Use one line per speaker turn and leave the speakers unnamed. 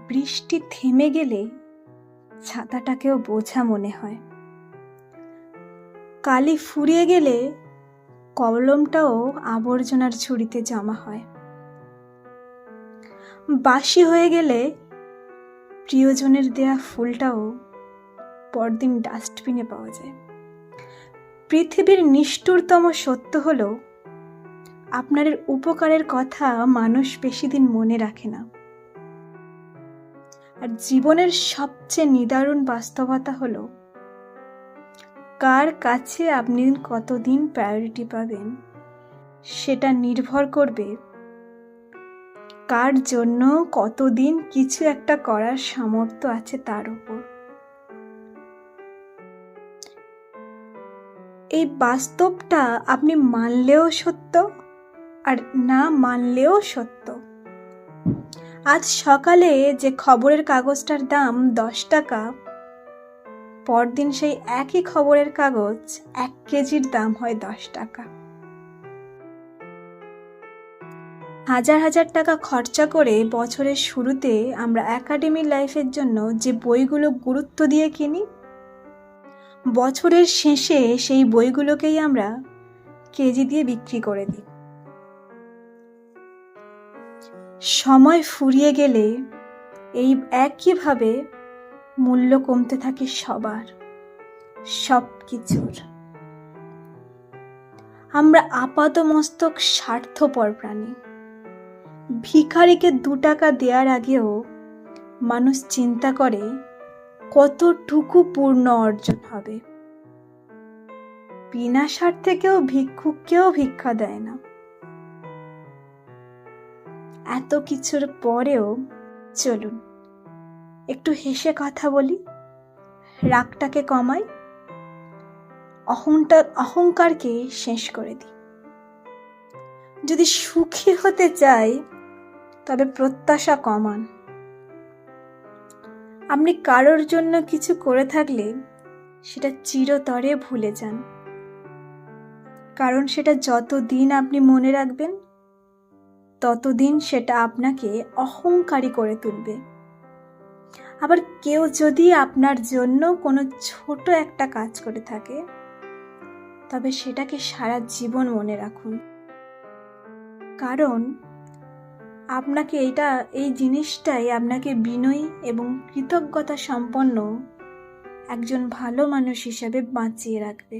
বৃষ্টি থেমে গেলে ছাতাটাকেও বোঝা মনে হয়। কালি ফুরিয়ে গেলে কলমটাও আবর্জনার ঝুড়িতে জমা হয়। বাসি হয়ে গেলে প্রিয়জনের দেয়া ফুলটাও পরদিন ডাস্টবিনে পাওয়া যায়। পৃথিবীর নিষ্ঠুরতম সত্য হলো, আপনার উপকারের কথা মানুষ বেশি দিন মনে রাখে না। আর জীবনের সবচেয়ে নিদারুণ বাস্তবতা হলো, কার কাছে আপনি কতদিন প্রায়োরিটি পাবেন সেটা নির্ভর করবে কার জন্য কতদিন কিছু একটা করার সামর্থ্য আছে তার উপর। এই বাস্তবটা আপনি মানলেও সত্য আর না মানলেও সত্য। আজ সকালে যে খবরের কাগজটার দাম 10 টাকা, পরদিন সেই একই খবরের কাগজ 1 কেজির দাম হয় 10 টাকা। হাজার হাজার টাকা খরচা করে বছরের শুরুতে আমরা একাডেমি লাইফের জন্য যে বইগুলো গুরুত্ব দিয়ে কিনি, বছরের শেষে সেই বইগুলোকেই আমরা কেজি দিয়ে বিক্রি করে দিই। সময় ফুরিয়ে গেলে এই একইভাবে মূল্য কমতে থাকে সবার, সব কিছুর। আমরা আপাতমস্তক স্বার্থপর প্রাণী। ভিখারিকে 2 টাকা দেওয়ার আগেও মানুষ চিন্তা করে কতটুকু পূর্ণ অর্জন হবে। বিনা স্বার্থে কেউ ভিক্ষুককেও ভিক্ষা দেয় না। এত কিছুর পরেও চলুন একটু হেসে কথা বলি, রাগটাকে কমাই, অহংকারকে শেষ করে দিই। যদি সুখী হতে চাই তবে প্রত্যাশা কমান। আপনি কারোর জন্য কিছু করে থাকলে সেটা চিরতরে ভুলে যান, কারণ সেটা যতদিন আপনি মনে রাখবেন ততদিন সেটা আপনাকে অহংকারী করে তুলবে। আবার কেউ যদি আপনার জন্য কোনো ছোট একটা কাজ করে থাকে, তবে সেটাকে সারা জীবন মনে রাখুন, কারণ আপনাকে এই জিনিসটাই আপনাকে বিনয়ী এবং কৃতজ্ঞতা সম্পন্ন একজন ভালো মানুষ হিসেবে বাঁচিয়ে রাখবে।